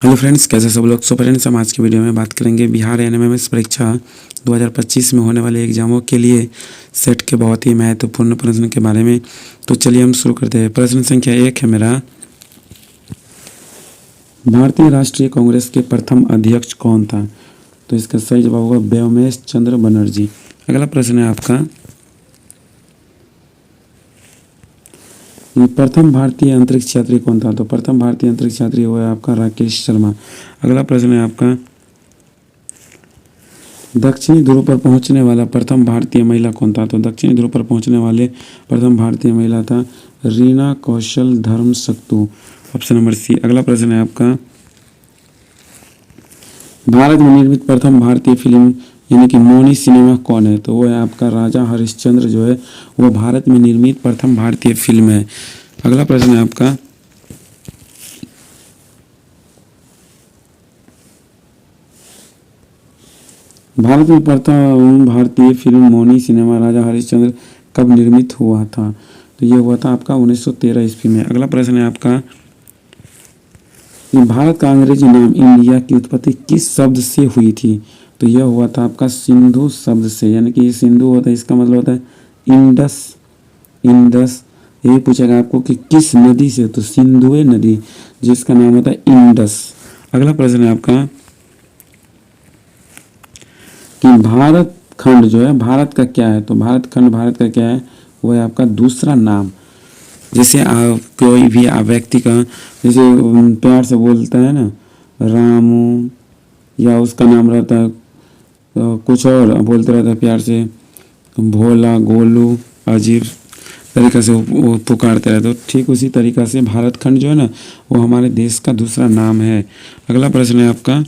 Hello friends, कैसे सब लोग। फ्रेंड्स, हम आज की वीडियो में बात करेंगे बिहार एनएमएमएस परीक्षा 2025 में होने वाले एग्जामों के लिए सेट के बहुत ही महत्वपूर्ण प्रश्न के बारे में। तो चलिए हम शुरू करते हैं। प्रश्न संख्या 1 है मेरा, भारतीय राष्ट्रीय कांग्रेस के प्रथम अध्यक्ष कौन था। तो इसका सही जवाब होगा व्योमेश चंद्र बनर्जी। अगला प्रश्न है आपका, प्रथम भारतीय अंतरिक्ष यात्री कौन था। तो प्रथम भारतीय अंतरिक्ष यात्री हुआ है आपका राकेश शर्मा। अगला प्रश्न है आपका, दक्षिणी ध्रुव पर पहुंचने वाला प्रथम भारतीय महिला कौन था। तो दक्षिणी ध्रुव पर पहुंचने वाले प्रथम भारतीय महिला था रीना कौशल धर्मशक्तु, ऑप्शन नंबर सी। अगला प्रश्न है आपका, भारत में निर्मित प्रथम भारतीय फिल्म यानी कि मौनी सिनेमा कौन है। तो वो है आपका राजा हरिश्चंद्र, जो है वो भारत में निर्मित प्रथम भारतीय फिल्म है। अगला प्रश्न है आपका, भारत में प्रथम भारतीय फिल्म मौनी सिनेमा राजा हरिश्चंद्र कब निर्मित हुआ था। तो ये हुआ था आपका 1913 ईस्वी में। अगला प्रश्न है आपका, भारत का अंग्रेजी नाम इंडिया की उत्पत्ति किस शब्द से हुई थी। तो यह हुआ था आपका सिंधु शब्द से, यानी कि सिंधु होता है, इसका मतलब होता है इंडस। इंडस यही पूछेगा आपको कि किस नदी से, तो सिंधुए नदी, जिसका नाम होता है इंडस। अगला प्रश्न है आपका कि भारत खंड जो है भारत का क्या है। तो भारत खंड भारत का क्या है, वो है आपका दूसरा नाम। जैसे कोई भी व्यक्ति का जैसे प्यार से बोलता है ना रामू, या उसका नाम रहता है कुछ और बोलते रहता है प्यार से, भोला, गोलू, अजीब तरीका से वो पुकारते रहते। तो ठीक उसी तरीका से भारत खंड जो है ना, वो हमारे देश का दूसरा नाम है। अगला प्रश्न है आपका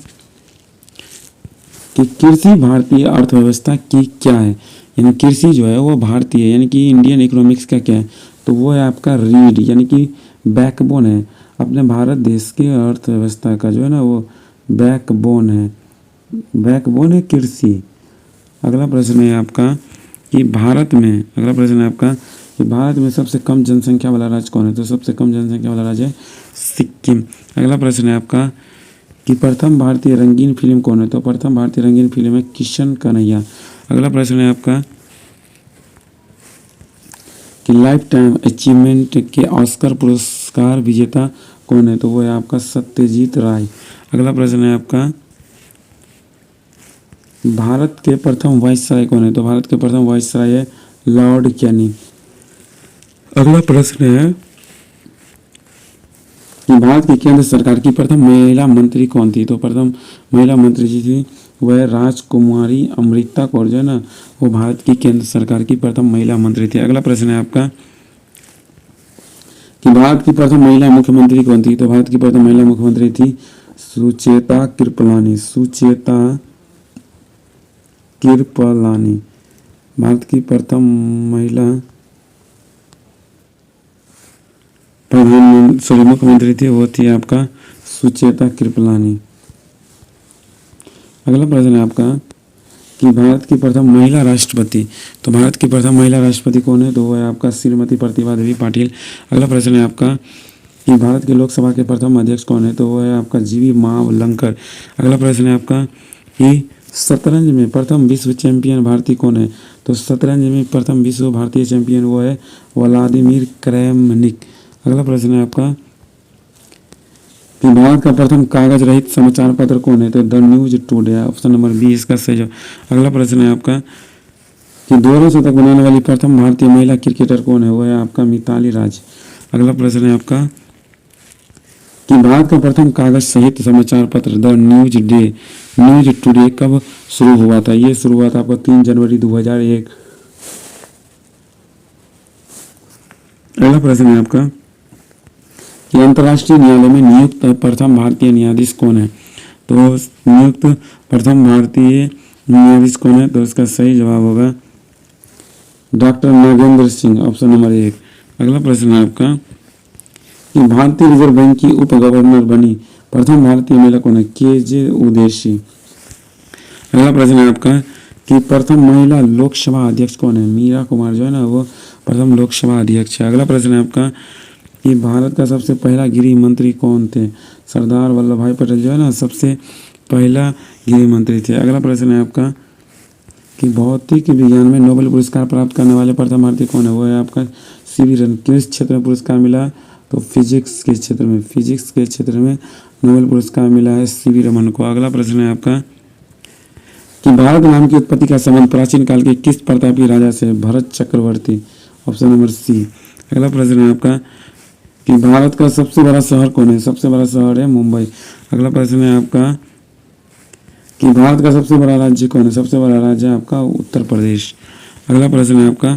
कि कृषि भारतीय अर्थव्यवस्था की क्या है। यानी कृषि जो है वो भारतीय, यानी कि इंडियन इकोनॉमिक्स का क्या है। तो वो है आपका रीढ़, यानी कि बैकबोन है अपने भारत देश की अर्थव्यवस्था का, जो है ना वो बैकबोन है। बैकबोन है कृषि। अगला प्रश्न है आपका कि भारत में, अगला प्रश्न है आपका कि भारत में सबसे कम जनसंख्या वाला राज्य कौन है। तो सबसे कम जनसंख्या वाला राज्य है सिक्किम। अगला प्रश्न है आपका कि प्रथम भारतीय रंगीन फिल्म कौन है। तो प्रथम भारतीय रंगीन फिल्म है किशन कन्हैया। अगला प्रश्न है आपका कि लाइफ टाइम अचीवमेंट के ऑस्कर पुरस्कार विजेता कौन है। तो वो है आपका सत्यजीत राय। अगला प्रश्न है आपका, भारत के प्रथम वाइसराय कौन है। तो भारत के प्रथम वाइसराय है लॉर्ड कैनिंग। अगला प्रश्न है कि भारत की केंद्र सरकार की प्रथम महिला मंत्री कौन थी। तो प्रथम महिला मंत्री जी थी वह राजकुमारी अमृता कौर, जो है ना वो भारत की केंद्र सरकार की प्रथम महिला मंत्री थी। अगला प्रश्न है आपका कि भारत की प्रथम महिला मुख्यमंत्री कौन थी। तो भारत की प्रथम महिला मुख्यमंत्री थी सुचेता कृपलानी। सुचेता कृपलानी भारत की प्रथम महिला प्रधानमंत्री मुख्यमंत्री थी, वो थी आपका सुचेता कृपलानी। अगला प्रश्न है आपका कि भारत की प्रथम महिला राष्ट्रपति। तो भारत की प्रथम महिला राष्ट्रपति कौन है। तो वो है आपका श्रीमती प्रतिभा देवी पाटिल। अगला प्रश्न है आपका कि भारत की लोकसभा के प्रथम अध्यक्ष कौन है। तो वो है आपका जीवी मावलंकर। अगला प्रश्न है आपका कि शतरंज में प्रथम विश्व चैंपियन भारतीय कौन है। तो शतरंज में प्रथम विश्व भारतीय चैंपियन वो है व्लादिमीर क्रैमनिक। अगला प्रश्न है आपका कि भारत का प्रथम कागज रहित समाचार पत्र कौन है। तो the news today, option number B इसका सही जवाब। अगला प्रश्न है आपका कि 200 शतक बनाने वाली प्रथम भारतीय महिला क्रिकेटर कौन है। वो है आपका मिताली राज। अगला प्रश्न है आपका कि भारत का प्रथम कागज सहित समाचार पत्र द न्यूज टुडे कब शुरू हुआ था। ये शुरू हुआ था आपका 3 जनवरी 2001। अगला प्रश्न है आपका कि अंतर्राष्ट्रीय न्यायालय में नियुक्त प्रथम भारतीय न्यायाधीश कौन है। तो नियुक्त प्रथम भारतीय न्यायाधीश कौन है। तो इसका सही जवाब होगा doctor Nagendra Singh, option number 1। अगला प्रश्न है आपका कि भारतीय रिजर्व बैंक की उप गवर्नर बनी प्रथम भारतीय महिला कौन है। के.जे. उदेशी। अगला प्रश्न है आपका कि प्रथम महिला लोकसभा अध्यक्ष कौन है। मीरा कुमार, जो है ना वो प्रथम लोकसभा अध्यक्ष है। अगला प्रश्न है आपका कि भारत का सबसे पहला गृह मंत्री कौन थे। सरदार वल्लभ भाई पटेल जो है ना सबसे पहला गृह मंत्री थे। अगला प्रश्न है आपका कि भौतिक विज्ञान में नोबेल पुरस्कार प्राप्त करने वाले प्रथम भारतीय कौन है? वो है आपका सीवी रमन। किस क्षेत्र में पुरस्कार मिला? तो फिजिक्स के क्षेत्र में नोबेल पुरस्कार मिला है सीवी रमन को। अगला प्रश्न है आपका कि भारत नाम की उत्पत्ति का संबंध प्राचीन काल के किस प्रतापी राजा से? भरत चक्रवर्ती, ऑप्शन नंबर सी। अगला प्रश्न है आपका कि भारत का सबसे बड़ा शहर कौन है? सबसे बड़ा शहर है मुंबई। अगला प्रश्न है आपका कि भारत का सबसे बड़ा राज्य कौन है? सबसे बड़ा राज्य है आपका उत्तर प्रदेश। अगला प्रश्न है आपका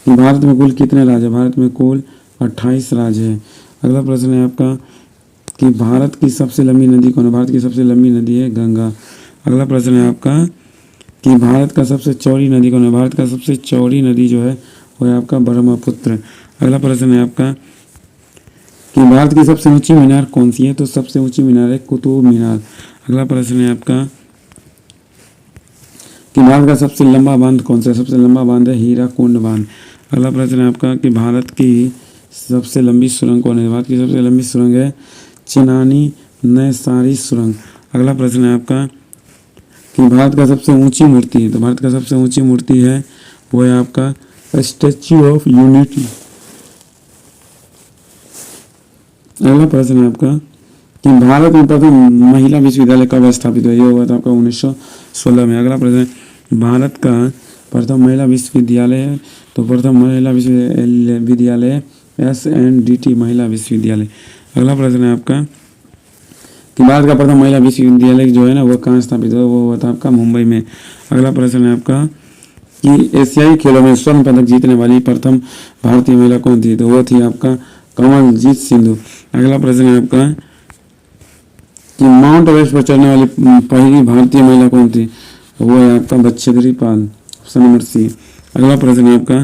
कि भारत में कुल कितने राज्य? भारत में कुल 28 राज्य है। अगला प्रश्न है आपका कि भारत की सबसे लंबी नदी कौन है? भारत की सबसे लंबी नदी है गंगा। अगला प्रश्न है आपका कि भारत का सबसे चौड़ी नदी कौन है? भारत का सबसे चौड़ी नदी जो है वो है आपका ब्रह्मपुत्र। अगला प्रश्न है आपका कि भारत की सबसे ऊंची मीनार कौन सी है? तो सबसे ऊंची मीनार है कुतुब मीनार। अगला प्रश्न है आपका कि भारत का सबसे लंबा बांध कौन सा है? सबसे लंबा बांध है हीराकुंड बांध। अगला प्रश्न है आपका कि भारत की सबसे लंबी सुरंग कौन है? भारत की सबसे लंबी सुरंग है चिनानी नैसारी सुरंग। अगला प्रश्न है आपका कि भारत का सबसे ऊंची मूर्ति, तो भारत का सबसे ऊंची मूर्ति है वो है आपका स्टैच्यू ऑफ यूनिटी। अगला प्रश्न है आपका कि भारत में प्रथम महिला विश्वविद्यालय कब स्थापित हुआ? ये हुआ था आपका 1916 में। अगला प्रश्न है भारत का प्रथम महिला विश्वविद्यालय है, तो प्रथम महिला विश्वविद्यालय SNDT महिला विश्वविद्यालय। अगला प्रश्न है आपका कि भारत का प्रथम महिला विश्वविद्यालय जो है ना वो कहाँ स्थापित हुआ? वो हुआ था आपका मुंबई में। अगला प्रश्न है आपका कि एशियाई खेलों में स्वर्ण पदक जीतने वाली प्रथम भारतीय महिला कौन थी? तो वो थी आपका कमलजीत सिंधु। अगला प्रश्न है आपका कि माउंट एवरेस्ट पर चढ़ने वाली पहली भारतीय महिला कौन थी? वो है आपका बच्छेद्री पाल, ऑप्शन नंबर सी। अगला प्रश्न है आपका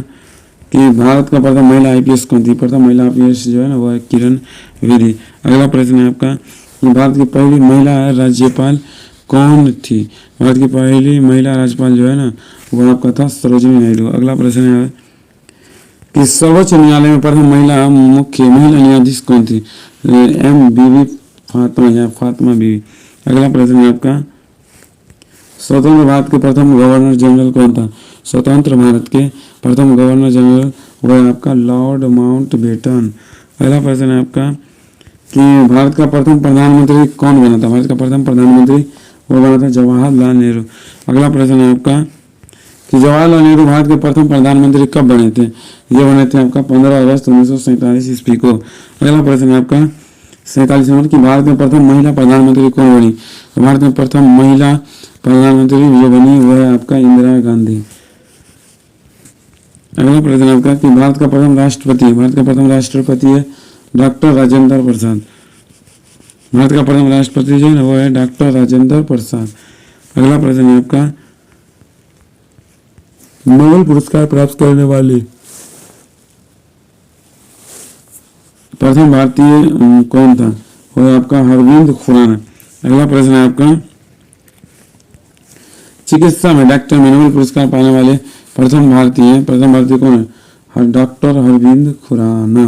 कि भारत का प्रथम महिला IPS कौन थी? प्रथम महिला IPS जो है ना वो है किरण बेदी। अगला प्रश्न है आपका कि भारत की पहली महिला राज्यपाल कौन थी? भारत की पहली महिला राज्यपाल जो है ना वो आपका था सरोजिनी नायडू। अगला प्रश्न है कि सर्वोच्च न्यायालय में प्रथम मुख्य महिला न्यायाधीश कौन थी? MBB फातिमा या फातिमा बीवी। अगला प्रश्न है आपका स्वतंत्र भारत के प्रथम गवर्नर जनरल कौन था? स्वतंत्र भारत के प्रथम गवर्नर जनरल वो है आपका लॉर्ड माउंटबेटन। अगला प्रश्न है आपका कि भारत का प्रथम प्रधानमंत्री कौन बना था? भारत का प्रथम प्रधानमंत्री वो बना था जवाहरलाल नेहरू। अगला प्रश्न है आपका कि जवाहरलाल नेहरू भारत के प्रथम प्रधानमंत्री कब बने थे? ये बने थे आपका 15 अगस्त 1947 ईस्वी को। अगला प्रश्न है आपका 47 नंबर की भारत में प्रथम महिला प्रधानमंत्री कौन बनी? तो भारत में प्रथम महिला प्रधानमंत्री जो बनी वो है आपका इंदिरा गांधी। अगला प्रश्न आपका कि भारत का प्रथम राष्ट्रपति है डॉक्टर राजेंद्र प्रसाद। भारत का प्रथम राष्ट्रपति जो है ना वो है डॉक्टर राजेंद्र प्रसाद। अगला प्रश्न है आपका नोबेल पुरस्कार प्राप्त करने वाले प्रथम भारतीय कौन था? वो है आपका अरविंद खुराना। अगला प्रश्न है आपका चिकित्सा में डॉक्टर में नोबेल पुरस्कार पाने वाले प्रथम भारतीय कौन है? डॉक्टर अरविंद खुराना।